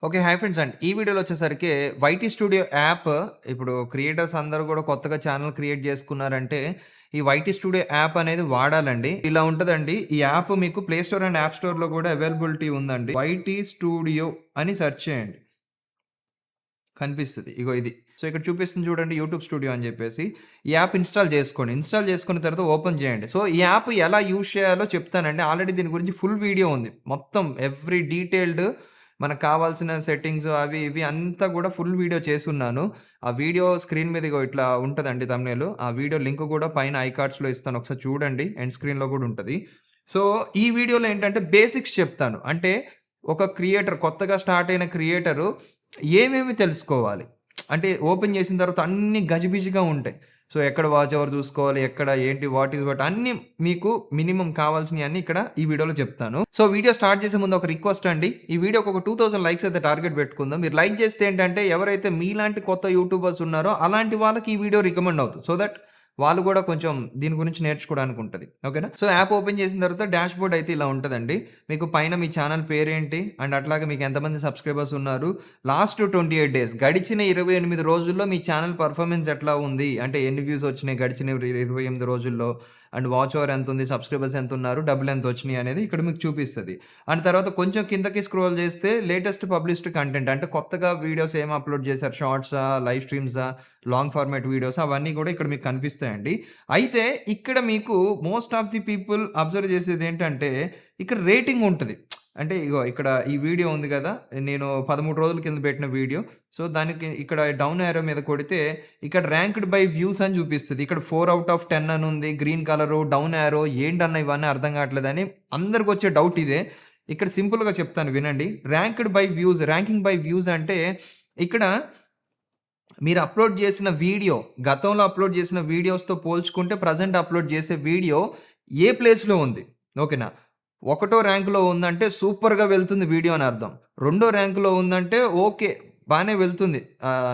Okay. Hi friends and ఈ వీడియోలో వచ్చేసరికి వైటీ స్టూడియో యాప్ ఇప్పుడు క్రియేటర్స్ అందరూ కూడా కొత్తగా ఛానల్ క్రియేట్ చేసుకున్నారంటే ఈ వైటీ స్టూడియో యాప్ అనేది వాడాలండి. ఇలా ఉంటదండి. ఈ యాప్ మీకు ప్లే స్టోర్ అండ్ యాప్ స్టోర్‌లో కూడా అవైలబిలిటీ ఉందండి. వైటీ స్టూడియో అని సెర్చ్ చేయండి. కనిపిస్తది. ఇగో ఇది. సో, ఇక్కడ చూపిస్తుంది చూడండి యూట్యూబ్ స్టూడియో అని చెప్పేసి. ఈ యాప్ ఇన్‌స్టాల్ చేసుకోండి. ఇన్‌స్టాల్ చేసుకున్న తర్వాత ఓపెన్ చేయండి. సో, ఈ యాప్ ఎలా యూజ్ చేయాలో చెప్తానండి. ఆల్రెడీ దీని గురించి ఫుల్ వీడియో ఉంది. మొత్తం ఎవ్రీ డీటెయిల్డ్ మనకు కావాల్సిన సెట్టింగ్స్ అవి ఇవి అంతా కూడా ఫుల్ వీడియో చేసున్నాను. ఆ వీడియో స్క్రీన్ మీద ఇగో ఇట్లా ఉంటదండి థంబ్‌నెయిల్. ఆ వీడియో లింక్ కూడా పైన ఐ కార్డ్స్‌లో ఇస్తాను. ఒకసారి చూడండి. ఎండ్ స్క్రీన్‌లో కూడా ఉంటది. సో, ఈ వీడియోలో ఏంటంటే బేసిక్స్ చెప్తాను. అంటే ఒక క్రియేటర్ కొత్తగా స్టార్ట్ అయిన క్రియేటరు ఏమేమి తెలుసుకోవాలి? అంటే ఓపెన్ చేసిన తర్వాత అన్నీ గజిబిజిగా ఉంటాయి. సో, ఎక్కడ వాచ్ అవర్ చూసుకోవాలి, ఎక్కడ ఏంటి, వాట్ ఈస్ వాట్ అన్నీ మీకు మినిమమ్ కావాల్సినయన్నీ ఇక్కడ ఈ వీడియోలో చెప్తాను. సో, వీడియో స్టార్ట్ చేసే ముందు ఒక రిక్వెస్ట్ అండి. ఈ వీడియోకి ఒక 2000 లైక్స్ అయితే టార్గెట్ పెట్టుకుందాం. మీరు లైక్ చేస్తే ఏంటంటే ఎవరైతే మీలాంటి కొత్త యూట్యూబర్స్ ఉన్నారో అలాంటి వాళ్ళకి ఈ వీడియో రికమెండ్ అవుతుంది. సో దట్ వాళ్ళు కూడా కొంచెం దీని గురించి నేర్చుకోవడానికి ఉంటది. ఓకేనా? సో, యాప్ ఓపెన్ చేసిన తర్వాత డాష్‌బోర్డ్ అయితే ఇలా ఉంటదండి. మీకు పైన మీ ఛానల్ పేరేంటి అండ్ అట్లాగే మీకు ఎంతమంది సబ్స్క్రైబర్స్ ఉన్నారు, లాస్ట్ 28 డేస్ గడిచిన 28 రోజుల్లో మీ ఛానల్ పర్ఫార్మెన్స్ ఎట్లా ఉంది, అంటే ఎన్ని వ్యూస్ వచ్చినాయి గడిచిన 28 రోజుల్లో అండ్ వాచ్ అవర్ ఎంత ఉంది, సబ్స్క్రైబర్స్ ఎంత ఉన్నారు, డబ్బులు ఎంత వచ్చినాయి అనేది ఇక్కడ మీకు చూపిస్తది. అండ్ తర్వాత కొంచెం కిందకి స్క్రోల్ చేస్తే లేటెస్ట్ పబ్లిష్డ్ కంటెంట్ అంటే కొత్తగా వీడియోస్ ఏం అప్లోడ్ చేశారు, షార్ట్సా, లైవ్ స్ట్రీమ్సా, లాంగ్ ఫార్మాట్ వీడియోస్ అవన్నీ కూడా ఇక్కడ మీకు కనిపిస్తాయండి. అయితే ఇక్కడ మీకు most of the people observe చేసేది ఏంటంటే ఇక్కడ రేటింగ్ ఉంటది. అంటే ఇగో ఇక్కడ ఈ వీడియో ఉంది గదా! నేను 13 రోజుల కింద పెట్టిన వీడియో. సో, దానికి ఇక్కడ డౌన్ యారో మీద కొడితే ఇక్కడ ర్యాంక్డ్ బై వ్యూస్ అని చూపిస్తది. ఇక్కడ 4/10 అని ఉంది. గ్రీన్ కలరు, డౌన్ యారో ఏంటన్న ఇవన్నీ అర్థం కావట్లేదని అందరికొచ్చే డౌట్ ఇదే. ఇక్కడ సింపుల్‌గా చెప్తాను వినండి. Ranked by views, ranking by views అంటే ఇక్కడ మీరు అప్లోడ్ చేసిన వీడియో, గతంలో అప్లోడ్ చేసిన వీడియోస్‌తో పోల్చుకుంటే ప్రెజెంట్ అప్లోడ్ చేసే వీడియో ఏ ప్లేస్‌లో ఉంది. ఓకేనా? ఒకటో ర్యాంక్‌లో ఉందంటే సూపర్‌గా వెళ్తుంది వీడియో అని అర్థం. రెండో ర్యాంక్‌లో ఉందంటే ఓకే. బానే వెళ్తుంది.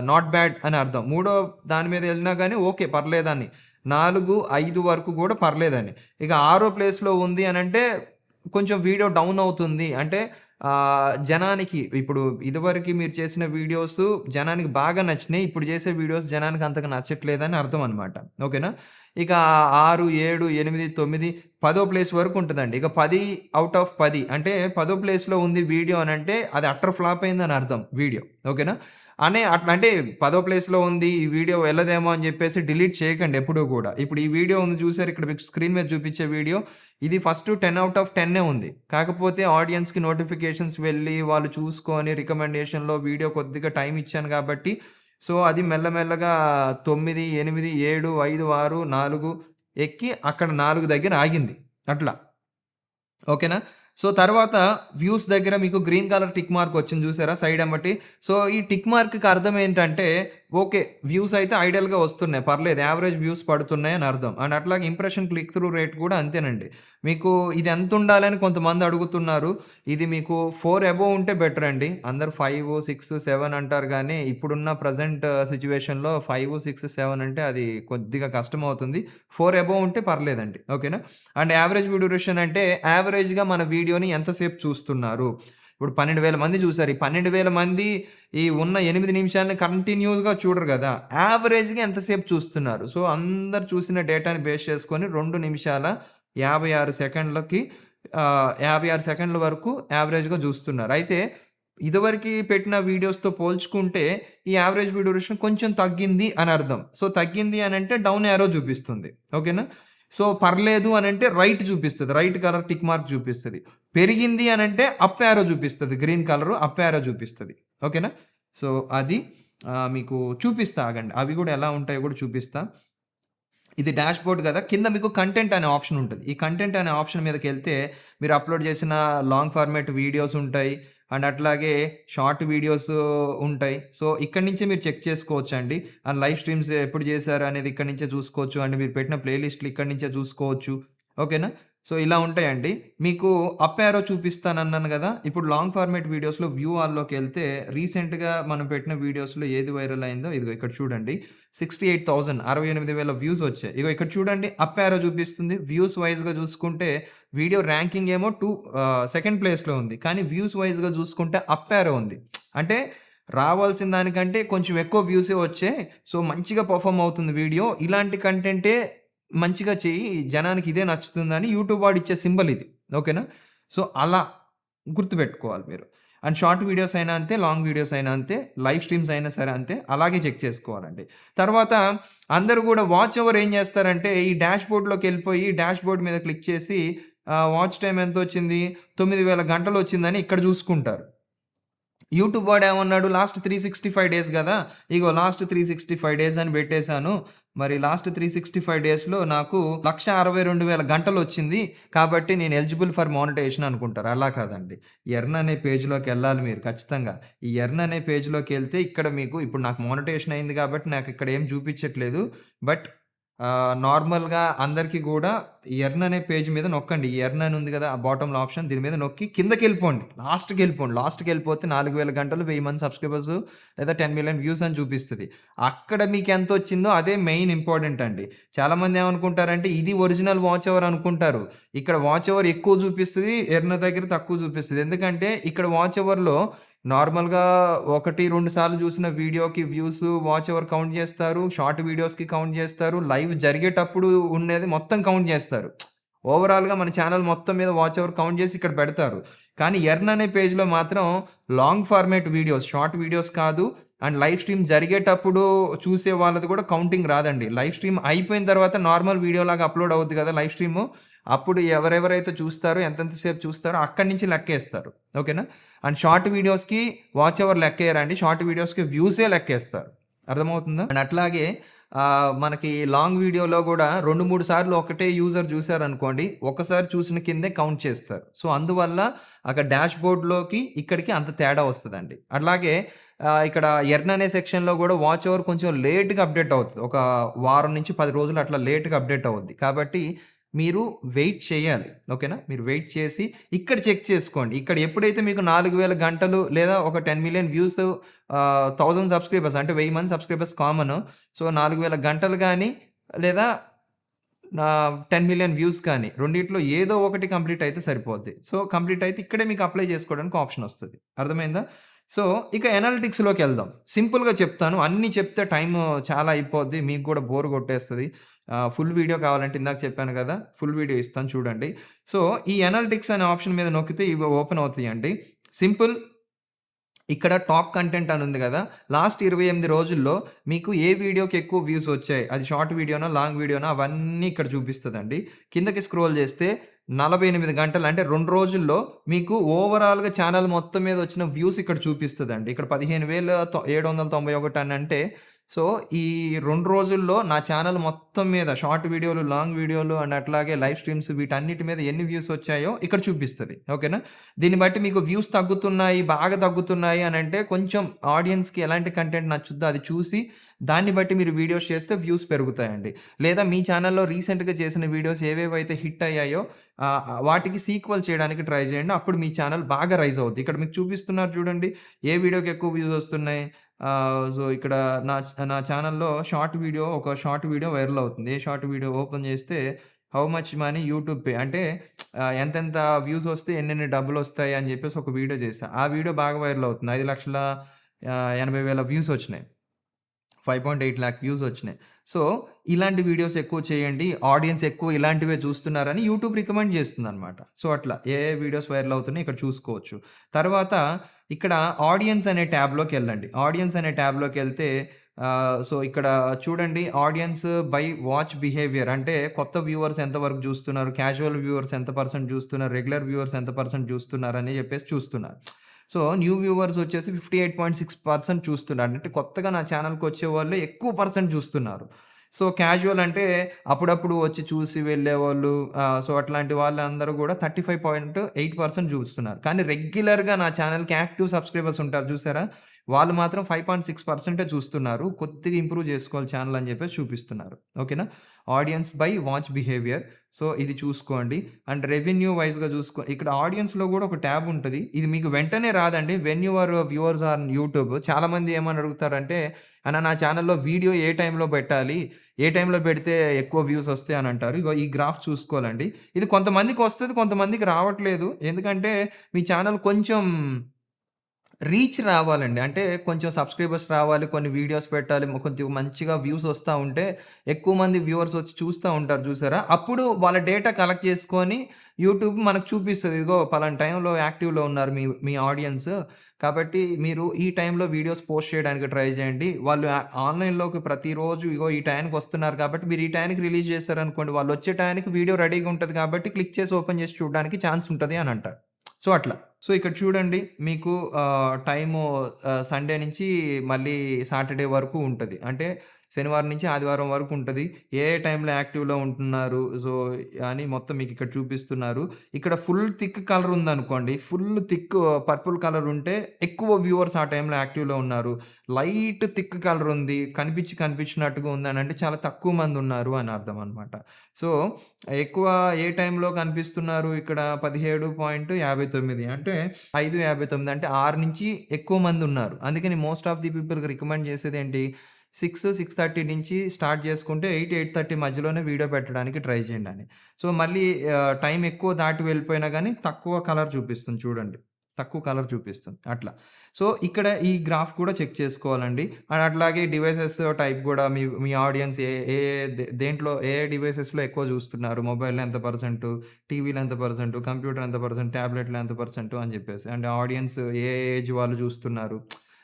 నాట్ బ్యాడ్ అని అర్థం. మూడో దాని మీద ఎళ్ళినా గానీ ఓకే పర్లేదని. 4, 5 వరకు కూడా పర్లేదని. ఇక ఆరో ప్లేస్‌లో ఉంది అనంటే కొంచెం వీడియో డౌన్ అవుతుంది. అంటే జనానికి ఇప్పుడు ఇదివరకి మీరు చేసిన వీడియోస్ జనానికి బాగా నచ్చినాయి. ఇప్పుడు చేసే వీడియోస్ జనానికి అంతగా నచ్చట్లేదని అర్థం అనమాట. ఓకేనా? ఇక 6, 7, 8, 9, 10 ప్లేస్ వరకు ఉంటదండి. ఇక 10/10 అంటే 10 ప్లేస్‌లో ఉంది వీడియో అనంటే అది అట్టర్ ఫ్లాప్ అయిందని అర్థం వీడియో. ఓకేనా? అట్లా అంటే 10 ప్లేస్‌లో ఉంది. ఈ వీడియో వెళ్ళదేమో అని చెప్పేసి డిలీట్ చేయకండి ఎప్పుడూ కూడా. ఇప్పుడు ఈ వీడియో ఉంది చూసారు ఇక్కడ మీకు స్క్రీన్ మీద చూపించే వీడియో. ఇది ఫస్ట్ 10/10 ఉంది. కాకపోతే ఆడియన్స్‌కి నోటిఫికేషన్స్ వెళ్ళి వాళ్ళు చూసుకొని రికమెండేషన్‌లో వీడియో కొద్దిగా టైం ఇచ్చాను కాబట్టి సో, అది మెల్లమెల్లగా 9, 8, 7, 5, 6, 4 ఎక్కి అక్కడ 4 దగ్గర ఆగింది. అట్లా. ఓకేనా? సో, తర్వాత వ్యూస్ దగ్గర మీకు గ్రీన్ కలర్ టిక్ మార్క్ వచ్చింది చూసారా సైడ్ ఎమ్మటి. సో, ఈ టిక్ మార్క్‌కి అర్థం ఏంటంటే ఓకే. వ్యూస్ అయితే ఐడియల్‌గా వస్తున్నాయి. పర్లేదు యావరేజ్ వ్యూస్ పడుతున్నాయి అని అర్థం. అండ్ అట్లాగే ఇంప్రెషన్ క్లిక్ త్రూ రేట్ కూడా అంతేనండి. మీకు ఇది ఎంత ఉండాలని కొంతమంది అడుగుతున్నారు. ఇది మీకు 4 అబోవ్ ఉంటే బెటర్ అండి. అందరూ 5, 6, 7 అంటారు గానీ ఇప్పుడున్న ప్రెజెంట్ సిట్యుయేషన్‌లో 5, 6, 7 అంటే అది కొద్దిగా కష్టమవుతుంది. 4 అబోవ్ ఉంటే పర్లేదండి. ఓకేనా? అండ్ యావరేజ్ వ్యూ డ్యూరేషన్ అంటే యావరేజ్‌గా మన వీడియోని ఎంతసేపు చూస్తున్నారు. ఇప్పుడు 12,000 మంది చూసారు. ఈ 12,000 మంది ఈ ఉన్న 8 నిమిషాలని కంటిన్యూస్‌గా చూడరు గదా! యావరేజ్‌గా ఎంతసేపు చూస్తున్నారు. సో, అందరూ చూసిన డేటాని బేస్ చేసుకొని 2 నిమిషాల 56 సెకండ్లకి 56 సెకండ్ల వరకు యావరేజ్‌గా చూస్తున్నారు. అయితే ఇదివరకి పెట్టిన వీడియోస్‌తో పోల్చుకుంటే ఈ యావరేజ్ వ్యూ డ్యూరేషన్ కొంచెం తగ్గింది అని అర్థం. సో, తగ్గింది అనంటే డౌన్ యారో చూపిస్తుంది. ఓకేనా? సో, పర్లేదు అనంటే రైట్ చూపిస్తది. రైట్ కలర్ టిక్ మార్క్ చూపిస్తది. పెరిగింది అనంటే అప్ యారో చూపిస్తది. గ్రీన్ కలరు అప్ యారో చూపిస్తది. ఓకేనా? సో, అది మీకు చూపిస్తా ఆగండి. అవి కూడా ఎలా ఉంటాయో కూడా చూపిస్తా. ఇది డాష్‌బోర్డ్ గదా! కింద మీకు కంటెంట్ అనే ఆప్షన్ ఉంటది. ఈ కంటెంట్ అనే ఆప్షన్ మీదకెళ్తే మీరు అప్‌లోడ్ చేసిన లాంగ్ ఫార్మాట్ వీడియోస్ ఉంటాయి. అండ్ అట్లాగే షార్ట్ వీడియోస్ ఉంటాయి. సో, ఇక్కడి నుంచే మీరు చెక్ చేసుకోవచ్చండి. అండ్ లైవ్ స్ట్రీమ్స్ ఎప్పుడు చేశారు అనేది ఇక్కడి నుంచే చూసుకోవచ్చు. అండ్ మీరు పెట్టిన ప్లే లిస్ట్‌లు ఇక్కడి నుంచే చూసుకోవచ్చు. ఓకేనా? సో, ఇలా ఉంటాయండి. మీకు అప్ యారో చూపిస్తానన్నాను గదా! ఇప్పుడు లాంగ్ ఫార్మాట్ వీడియోస్‌లో వ్యూ ఆల్‌లోకెళ్తే రీసెంట్‌గా మనం పెట్టిన వీడియోస్‌లో ఏది వైరల్ అయిందో ఇదిగో ఇక్కడ చూడండి. 68,000 68,000 వ్యూస్ వచ్చాయి. ఇగో ఇక్కడ చూడండి అప్ యారో చూపిస్తుంది. వ్యూస్ వైస్‌గా చూసుకుంటే వీడియో ర్యాంకింగ్ ఏమో సెకండ్ ప్లేస్‌లో ఉంది. కానీ వ్యూస్ వైస్‌గా చూసుకుంటే అప్ యారో ఉంది. అంటే రావాల్సిన దానికంటే కొంచెం ఎక్కువ వ్యూసే వచ్చాయి. సో, మంచిగా పర్ఫార్మ్ అవుతుంది వీడియో. ఇలాంటి కంటెంటే మంచిగా చెయ్యి. జనానికి ఇదే నచ్చుతుందని యూట్యూబ్ వాడిచ్చే సింబల్ ఇది. ఓకేనా? సో, అలా గుర్తుపెట్టుకోవాలి మీరు. అండ్ షార్ట్ వీడియోస్ అయినా అంతే, లాంగ్ వీడియోస్ అయినా అంతే, లైవ్ స్ట్రీమ్స్ అయినా సరే అంతే. అలాగే చెక్ చేసుకోవాలండి. తర్వాత అందరూ గూడా వాచ్ అవర్ ఏం జేస్తారంటే, ఈ డాష్‌బోర్డ్‌లోకెళ్ళిపోయి డాష్‌బోర్డ్ మీద క్లిక్ చేసి వాచ్ టైమ్ ఎంతొచ్చింది? 9000 గంటలొచ్చిందని ఇక్కడ జూసుకుంటారు. యూట్యూబ్ వాడేమన్నాడు లాస్ట్ 365 డేస్ గదా! ఇగో లాస్ట్ 365 డేస్ అని బెట్టేసాను. మరి లాస్ట్ 365 డేస్‌లో నాకు 1,62,000 గంటలొచ్చింది. కాబట్టి నేను ఎలిజిబుల్ ఫర్ మానిటైజేషన్ అనుకుంటారు. అలా కాదండి. ఎర్న్ అనే పేజ్‌లోకెళ్ళాలి మీరు ఖచ్చితంగా. ఈ ఎర్న్ అనే పేజ్‌లోకెళ్తే ఇక్కడ మీకు ఇప్పుడు నాకు మానిటైజేషన్ అయింది కాబట్టి నాకిక్కడ ఏం చూపిచ్చట్లేదు. బట్ నార్మల్‌గా అందరికీ గూడా ఎర్న్ అనే పేజ్ మీద నొక్కండి. ఈ ఎర్న్ అని ఉంది గదా! ఆ బాటమ్‌లో ఆప్షన్ దీని మీద నొక్కి కిందకెళ్ళిపోండి. లాస్ట్‌కెళ్ళిపోతే 4000 గంటలు, 1000 మంది సబ్‌స్క్రైబర్స్ లేదా 10,000,000 వ్యూస్ అని చూపిస్తది. అక్కడ మీకెంతొచ్చిందో అదే మెయిన్ ఇంపార్టెంట్ అండి. చాలామంది ఏమనుకుంటారంటే ఇది ఒరిజినల్ వాచ్ అవర్ అనుకుంటారు. ఇక్కడ వాచ్ అవర్ ఎక్కువ చూపిస్తది. ఎర్న్ దగ్గర తక్కువ చూపిస్తది. ఎందుకంటే ఇక్కడ వాచ్ అవర్‌లో నార్మల్‌గా 1, 2 సార్లు చూసిన వీడియోకి వ్యూస్, వాచ్ అవర్ కౌంట్ జేస్తారు. షార్ట్ వీడియోస్‌కి కౌంట్ జేస్తారు. లైవ్ జరిగేటప్పుడు ఉండేది మొత్తం కౌంట్ జేస్తారు. ఓవరాల్‌గా మన ఛానల్ మొత్తం మీద వాచ్ అవర్ కౌంట్ జేసి ఇక్కడ పెడతారు. కానీ ఎర్న్ అనే పేజ్‌లో మాత్రం long format videos, short videos కాదు. అండ్ లైవ్ స్ట్రీమ్ జరిగేటప్పుడు చూసే వాళ్ళది కూడా కౌంటింగ్ రాదండి. లైవ్ స్ట్రీమ్ అయిపోయిన తర్వాత నార్మల్ వీడియోలాగా అప్‌లోడ్ అవుద్ది గదా! Live stream. అప్పుడు ఎవరెవరైతే చూస్తారో, ఎంతెంత సేపు చూస్తారో అక్కడి నుంచి లెక్కేస్తారు. ఓకేనా? అండ్ షార్ట్ వీడియోస్‌కి వాచ్ అవర్ లెక్కేయరండి. షార్ట్ వీడియోస్‌కి వ్యూసే లెక్కేస్తారు. అర్థమవుతుందా? అండ్ అట్లాగే మనకి లాంగ్ వీడియోలో గూడా 2, 3 సార్లు ఒకటే యూజర్ చూసారనుకోండి, ఒక్కసారి చూసిన కిందే కౌంట్ చేస్తారు. సో, అందువల్ల అక్కడ డాష్‌బోర్డ్‌లోకి ఇక్కడికి అంత తేడా వస్తదండి. అట్లాగే ఇక్కడ ఎర్న్ అనే సెక్షన్‌లో గూడా వాచ్ అవర్ కొంచెం లేట్‌గా అప్‌డేట్ అవుతది. ఒక వారం నుంచి 10 రోజులు అట్లా లేట్‌గా అప్‌డేట్ అవుద్ది. కాబట్టి మీరు వెయిట్ చేయాలి. ఓకేనా? మీరు వెయిట్ చేసి ఇక్కడ చెక్ చేసుకోండి. ఇక్కడ ఎప్పుడైతే మీకు 4000 గంటలు లేదా ఒక 10,000,000 వ్యూస్ 1000 సబ్‌స్క్రైబర్స్ అంటే 1000 మంది సబ్‌స్క్రైబర్స్ కామను. సో, 4000 గంటలు గాని లేదా 10,000,000 వ్యూస్ కానీ రెండిట్లో ఏదో ఒకటి కంప్లీట్ అయితే సరిపోద్ది. సో, కంప్లీట్ అయితే ఇక్కడే మీకు అప్లై చేసుకోవడానికి ఆప్షన్ వస్తది. అర్థమైందా? సో, ఇక ఎనాలిటిక్స్‌లోకెళ్దాం. సింపుల్‌గా చెప్తాను. అన్నీ చెప్తే టైము చాలా అయిపోద్ది. మీకు కూడా బోర్ కొట్టేస్తది. ఫుల్ వీడియో కావాలంటే ఇందాక చెప్పాను గదా! ఫుల్ వీడియో ఇస్తాను చూడండి. సో, ఈ ఎనాలిటిక్స్ అనే ఆప్షన్ మీద నొక్కితే ఇవి ఓపెన్ అవుతాయండి. సింపుల్ ఇక్కడ టాప్ కంటెంట్ అని ఉంది గదా! లాస్ట్ 28 రోజుల్లో మీకు ఏ వీడియోకి ఎక్కువ వ్యూస్ వచ్చాయి. అది షార్ట్ వీడియోనా, లాంగ్ వీడియోనా అవన్నీ ఇక్కడ చూపిస్తదండి. కిందకి స్క్రోల్ చేస్తే 48 గంటలు అంటే 2 రోజుల్లో మీకు ఓవరాల్‌గా ఛానల్ మొత్తం మీద వచ్చిన వ్యూస్ ఇక్కడ చూపిస్తదండి. ఇక్కడ 15,791 అని అంటే సో, ఈ 2 రోజుల్లో నా ఛానల్ మొత్తం మీద షార్ట్ వీడియోలు, లాంగ్ వీడియోలు అండ్ అట్లాగే లైవ్ స్ట్రీమ్స్ వీటన్నిటి మీద ఎన్ని వ్యూస్ వచ్చాయో ఇక్కడ చూపిస్తది. ఓకేనా? దీన్ని బట్టి మీకు వ్యూస్ తగ్గుతున్నాయి, బాగా తగ్గుతున్నాయి అనంటే కొంచెం ఆడియన్స్‌కి ఎలాంటి కంటెంట్ నచ్చుద్దో అది చూసి దాన్ని బట్టి మీరు వీడియోస్ చేస్తే వ్యూస్ పెరుగుతాయండి. లేదా మీ ఛానల్‌లో రీసెంట్‌గా చేసిన వీడియోస్ ఏవేవైతే హిట్ అయ్యాయో వాటికి సీక్వెల్ చేయడానికి ట్రై చేయండి. అప్పుడు మీ ఛానల్ బాగా రైజ్ అవుద్ది. ఇక్కడ మీకు చూపిస్తున్నారు చూడండి. ఏ వీడియోకి ఎక్కువ వ్యూస్ వస్తున్నాయి. సో, ఇక్కడ నా ఛానల్‌లో ఒక షార్ట్ వీడియో వైరల్ అవుతుంది. ఏ షార్ట్ వీడియో ఓపెన్ చేస్తే how much money YouTube pay అంటే ఎంతెంత వ్యూస్ వస్తే ఎన్నెన్ని డబ్బులొస్తాయి అని చెప్పేసి ఒక వీడియో చేశా. ఆ వీడియో బాగా వైరల్ అవుతుంది. 5,80,000 వ్యూస్ వచ్చినాయి. 5.8 లాక్ వ్యూస్ వచ్చినాయి. సో, ఇలాంటి వీడియోస్ ఎక్కువ చేయండి. ఆడియన్స్ ఎక్కువ ఇలాంటివే చూస్తున్నారని యూట్యూబ్ రికమెండ్ చేస్తుందనమాట. సో, అట్లా ఏ వీడియోస్ వైరల్ అవుతున్నాయి ఇక్కడ చూసుకోవచ్చు. తర్వాత ఇక్కడ ఆడియన్స్ అనే ట్యాబ్‌లోకెళ్ళండి. ఆడియన్స్ అనే ట్యాబ్‌లోకెళ్తే సో, ఇక్కడ చూడండి ఆడియన్స్ బై వాచ్ బిహేవియర్ అంటే కొత్త వ్యూవర్స్ ఎంతవరకు చూస్తున్నారు, క్యాజువల్ వ్యూవర్స్ ఎంత పర్సెంట్ చూస్తున్నారు, రెగ్యులర్ వ్యూవర్స్ ఎంత పర్సెంట్ చూస్తున్నారని చెప్పేసి చూస్తున్నారు. సో, న్యూ వ్యూవర్స్ వచ్చేసి 58.6% చూస్తున్నారు. అంటే కొత్తగా నా ఛానల్‌కొచ్చేవాళ్ళు ఎక్కువ పర్సెంట్ చూస్తున్నారు. సో, క్యాజువల్ అంటే అప్పుడప్పుడు వచ్చి చూసి వెళ్ళేవాళ్ళు సో, అట్లాంటి వాళ్ళందరూ గూడా 35.8% చూస్తున్నారు. కానీ రెగ్యులర్‌గా నా ఛానల్‌కి యాక్టివ్ సబ్‌స్క్రైబర్స్ ఉంటారు చూసారా? వాళ్ళు మాత్రం 5.6% చూస్తున్నారు. కొద్దిగా ఇంప్రూవ్ చేసుకోవాలి ఛానల్ అని చెప్పేసి చూపిస్తున్నారు. ఓకేనా? Audience by watch behaviour. So, ఇది చూసుకోండి. అండ్ రెవెన్యూ వైస్‌గా ఇక్కడ ఆడియన్స్‌లో గూడా ఒక ట్యాబ్ ఉంటది. ఇది మీకు వెంటనే రాదండి. When your viewers on YouTube చాలామంది ఏమని అడుగుతారంటే, "అన్న నా ఛానల్‌లో వీడియో ఏ టైంలో పెట్టాలి? ఏ టైంలో పెడితే ఎక్కువ వ్యూస్ వస్తాయి" అని అంటారు. ఇగో ఈ గ్రాఫ్ చూసుకోవాలండి. ఇది కొంతమందికి వస్తది, కొంతమందికి రావట్లేదు. ఎందుకంటే మీ ఛానల్ కొంచెం రీచ్ రావాలండి. అంటే కొంచెం సబ్‌స్క్రైబర్స్ రావాలి. కొన్ని వీడియోస్ పెట్టాలి. కొంచెం మంచిగా వ్యూస్ వస్తా ఉంటే ఎక్కువ మంది వ్యూవర్స్ వచ్చి చూస్తా ఉంటారు చూసారా? అప్పుడు వాళ్ళ డేటా కలెక్ట్ చేసుకొని యూట్యూబ్ మనకు చూపిస్తది. ఇదిగో పలానా టైంలో యాక్టివ్‌లో ఉన్నారు మీ మీ ఆడియన్స్. కాబట్టి మీరు ఈ టైంలో వీడియోస్ పోస్ట్ చేయడానికి ట్రై చేయండి. వాళ్ళు ఆన్‌లైన్‌లోకి ప్రతిరోజు ఇగో ఈ టైంకి వస్తున్నారు కాబట్టి మీరు ఈ టైంకి రిలీజ్ చేశారనుకోండి. వాళ్ళు వచ్చే టైంకి వీడియో రెడీగా ఉంటది కాబట్టి క్లిక్ చేసి ఓపెన్ చేసి చూడడానికి ఛాన్స్ ఉంటది అని అంటారు. సో, అట్లా. సో, ఇక్కడ చూడండి మీకు టైము సండే నుంచి మళ్ళీ సాటర్‌డే వరకు ఉంటది. అంటే శనివారం నుంచి ఆదివారం వరకు ఉంటది. ఏ ఏ టైంలో యాక్టివ్‌లో ఉంటున్నారు. సో, అని మొత్తం మీకిక్కడ చూపిస్తున్నారు. ఇక్కడ ఫుల్ థిక్ కలర్ ఉందనుకోండి. ఫుల్ థిక్ పర్పుల్ కలర్ ఉంటే ఎక్కువ వ్యూవర్స్ ఆ టైంలో యాక్టివ్‌లో ఉన్నారు. లైట్ థిక్ కలర్ ఉంది. కనిపించినట్టుగా ఉందనంటే చాలా తక్కువ మంది ఉన్నారు అని అర్థం అనమాట. సో, ఎక్కువ ఏ టైంలో కనిపిస్తున్నారు ఇక్కడ 17.59 అంటే 5:59 అంటే 6 నుంచి ఎక్కువ మందున్నారు. అందుకని మోస్ట్ ఆఫ్ ది పీపుల్‌కి రికమెండ్ చేసేదేంటి 6:30 నుంచి స్టార్ట్ చేసుకుంటే 8:30 మధ్యలోనే వీడియో పెట్టడానికి ట్రై చేయండని. సో, మళ్ళీ టైం ఎక్కువ దాటి వెళ్ళిపోయినా గానీ తక్కువ కలర్ చూపిస్తుంది చూడండి. తక్కువ కలర్ చూపిస్తుంది అట్లా. సో, ఇక్కడ ఈ గ్రాఫ్ కూడా చెక్ చేసుకోవాలండి. అండ్ అట్లాగే డివైసెస్ టైప్ గూడా మీ మీ ఆడియన్స్ ఏ ఏ దేంట్లో ఏ డివైసెస్‌లో ఎక్కువ చూస్తున్నారు. మొబైల్‌లో ఎంత పర్సెంటు, టీవీలో ఎంత పర్సెంటు, కంప్యూటర్ ఎంత పర్సెంట్, టాబ్లెట్‌లో ఎంత పర్సెంటు అని చెప్పేసి. అండ్ ఆడియన్స్ ఏ ఏజ్ వాళ్ళు చూస్తున్నారు.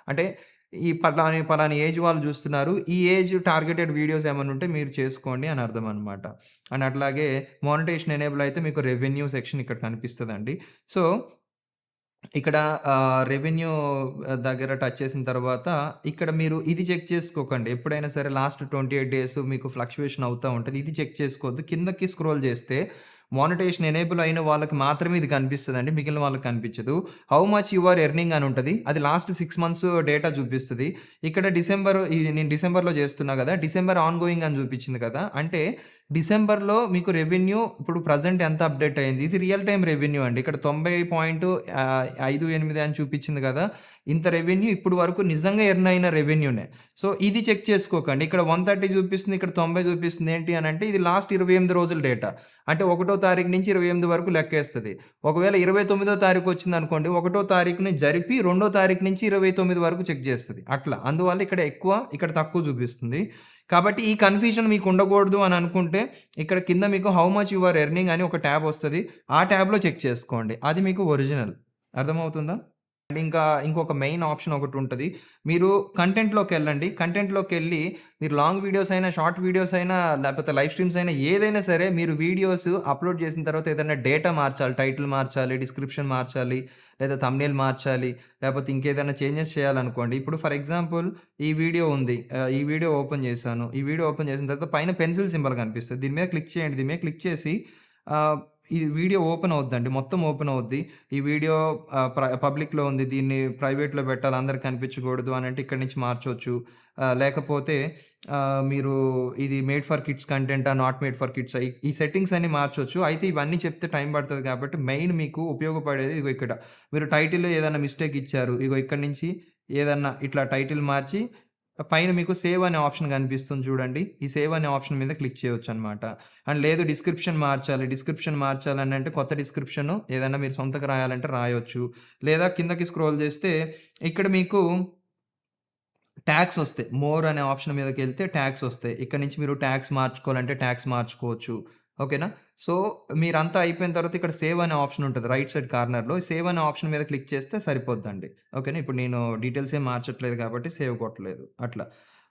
అంటే ఈ పలాని ఏజ్ వాళ్ళు చూస్తున్నారు. ఈ ఏజ్ టార్గెటెడ్ వీడియోస్ ఏమన్నా ఉంటే మీరు చేసుకోండి అని అర్థం అనమాట. అండ్ అట్లాగే మానిటైజేషన్ ఎనేబుల్ అయితే మీకు రెవెన్యూ సెక్షన్ ఇక్కడ కనిపిస్తదండి. సో, ఇక్కడ రెవెన్యూ దగ్గర టచ్ చేసిన తర్వాత ఇక్కడ మీరు ఇది చెక్ చేసుకోకండి. ఎప్పుడైనా సరే లాస్ట్ 28 డేస్ మీకు ఫ్లక్చుయేషన్ అవుతా ఉంటది. ఇది చెక్ చేసుకోవద్దు. కిందకి స్క్రోల్ చేస్తే మానిటైజేషన్ ఎనేబుల్ అయిన వాళ్ళకి మాత్రమే ఇది కనిపిస్తదండి. మిగిలిన వాళ్ళకి కనిపించదు. How much you are earning అని ఉంటది. అది లాస్ట్ 6 మంత్స్ డేటా చూపిస్తది. ఇక్కడ ఇది నేను డిసెంబర్‌లో చేస్తున్నా గదా! డిసెంబర్ ఆన్ గోయింగ్ అని చూపించింది కదా! అంటే డిసెంబర్‌లో మీకు రెవెన్యూ ఇప్పుడు ప్రెజెంట్ ఎంత అప్‌డేట్ అయింది. ఇది రియల్ టైమ్ రెవెన్యూ అండి. ఇక్కడ 90.58 అని చూపించింది కదా! ఇంత రెవెన్యూ ఇప్పటి వరకు నిజంగా ఎర్న్ అయిన రెవెన్యూనే. సో, ఇది చెక్ చేసుకోకండి. ఇక్కడ 130 చూపిస్తుంది. ఇక్కడ 90 చూపిస్తుంది. ఏంటి అనంటే ఇది లాస్ట్ 28 రోజుల డేటా. అంటే 1 తారీఖు నుంచి 28 వరకు లెక్కేస్తది. ఒకవేళ 29 తారీఖు వచ్చిందనుకోండి, 1 తారీఖుని జరిపి 2 తారీఖు నుంచి 29 వరకు చెక్ చేస్తది. అట్లా. అందువల్ల ఇక్కడ ఎక్కువ, ఇక్కడ తక్కువ చూపిస్తుంది. కాబట్టి ఈ కన్‌ఫ్యూజన్ మీకు ఉండకూడదు అని అనుకుంటే ఇక్కడ కింద మీకు how much you are earning అని ఒక ట్యాబ్ వస్తది. ఆ ట్యాబ్‌లో చెక్ చేసుకోండి. అది మీకు ఒరిజినల్. అర్థమవుతుందా? అండ్ ఇంకొక మెయిన్ ఆప్షన్ ఒకటుంటది. మీరు కంటెంట్‌లోకెళ్ళండి. కంటెంట్‌లోకెళ్ళి మీరు లాంగ్ వీడియోస్ అయినా, షార్ట్ వీడియోస్ అయినా, లేపోతే లైవ్ స్ట్రీమ్స్ అయినా ఏదైనా సరే మీరు వీడియోస్ అప్‌లోడ్ చేసిన తర్వాత ఏదైనా డేటా మార్చాలి. టైటిల్ మార్చాలి, డిస్క్రిప్షన్ మార్చాలి, లేదా థంబ్‌నెయిల్ మార్చాలి, లేపోతే ఇంకేదైనా చేంజెస్ చేయాలనుకోండి. ఇప్పుడు ఫర్ ఎగ్జాంపుల్ ఈ వీడియో ఉంది. ఈ వీడియో ఓపెన్ చేశాను. ఈ వీడియో ఓపెన్ చేసిన తర్వాత పైన పెన్సిల్ సింబల్ కనిపిస్తది. దీని మీద క్లిక్ చేయండి. దీని మీద క్లిక్ చేసి ఆహ్, ఈ వీడియో ఓపెన్ అవుద్దండి. మొత్తం ఓపెన్ అవుద్ది. ఈ వీడియో పబ్లిక్‌లో ఉంది. దీన్ని ప్రైవేట్‌లో పెట్టాలి. అందరికి కనిపించకూడదు అనంటే ఇక్కడి నుంచి మార్చొచ్చు. లేకపోతే మీరు ఇది మేడ్ ఫర్ కిడ్స్ కంటెంటా? నాట్ మేడ్ ఫర్ కిడ్సా? ఈ సెట్టింగ్స్ అన్నీ మార్చొచ్చు. అయితే ఇవన్నీ చెప్తే టైం పడతది కాబట్టి మెయిన్ మీకు ఉపయోగపడేది ఇగో ఇక్కడ. మీరు టైటిల్‌లో ఏదైనా మిస్టేక్ ఇచ్చారు. ఇగో ఇక్కడి నుంచి ఏదన్నా ఇట్లా టైటిల్ మార్చి పైన మీకు సేవ్ అనే ఆప్షన్ కనిపిస్తుంది చూడండి. ఈ సేవ్ అనే ఆప్షన్ మీద క్లిక్ చేయొచ్చనమాట. అండ్ లేదు డిస్క్రిప్షన్ మార్చాలనంటే కొత్త డిస్క్రిప్షన్ ఏదైనా మీరు సొంతంగా రాయాలంటే రాయొచ్చు. లేదా కిందకి స్క్రోల్ చేస్తే ఇక్కడ మీకు ట్యాగ్స్ వస్తాయి. మోర్ అనే ఆప్షన్ మీదకెళ్తే ట్యాగ్స్ వస్తాయి. ఇక్కడ నుంచి మీరు ట్యాగ్స్ మార్చుకోవాలంటే ట్యాగ్స్ మార్చుకోవచ్చు. ఓకేనా? సో, మీరంతా అయిపోయిన తర్వాత ఇక్కడ సేవ్ అనే ఆప్షన్ ఉంటది. రైట్ సైడ్ కార్నర్‌లో సేవ్ అనే ఆప్షన్ మీద క్లిక్ చేస్తే సరిపోద్దండి. ఓకేనా? ఇప్పుడు నేను డీటెయిల్స్ ఏం మార్చట్లేదు కాబట్టి సేవ్ కొట్టలేదు. అట్లా.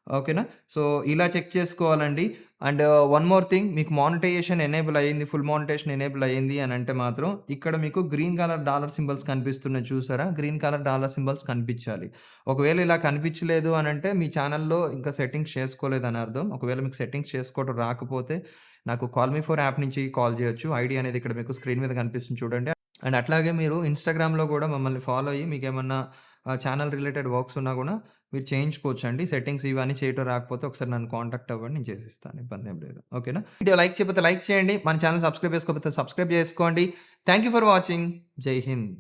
ఓకేనా? సో, ఇలా చెక్ చేసుకోవాలండి. అండ్ వన్ మోర్ థింగ్ మీకు మానిటైజేషన్ ఎనేబుల్ అయింది. ఫుల్ మానిటైజేషన్ ఎనేబుల్ అయింది అనంటే మాత్రం ఇక్కడ మీకు గ్రీన్ కలర్ డాలర్ సింబల్స్ కనిపిస్తున్నాయి చూసారా? గ్రీన్ కలర్ డాలర్ సింబల్స్ కనిపించాలి. ఒకవేళ ఇలా కనిపించలేదు అనంటే మీ ఛానెల్‌లో ఇంకా సెట్టింగ్స్ చేసుకోలేదని అర్థం. ఒకవేళ మీకు సెట్టింగ్స్ చేసుకోవడం రాకపోతే నాకు కాల్ మీ ఫర్ యాప్ నుంచి కాల్ చేయొచ్చు. ఐడీ అనేది ఇక్కడ మీకు స్క్రీన్ మీద కనిపిస్తుంది చూడండి. అండ్ అట్లాగే మీరు ఇన్‌స్టాగ్రామ్‌లో గూడా మమ్మల్ని ఫాలో అయ్యి మీకేమన్నా ఛానెల్ రిలేటెడ్ వర్క్స్ ఉన్నా గూడా మీరు చేయించుకోవచ్చండి. సెట్టింగ్స్ ఇవన్నీ చేయటం రాకపోతే ఒకసారి నన్ను కాంటాక్ట్ అవ్వండి. నేను చేసిస్తాను. ఇబ్బందేం లేదు. ఓకేనా? వీడియో లైక్ చేయకపోతే లైక్ చేయండి. మన ఛానెల్ సబ్స్క్రైబ్ చేసుకోకపోతే సబ్స్క్రైబ్ చేసుకోండి. Thank you for watching. జై హింద్.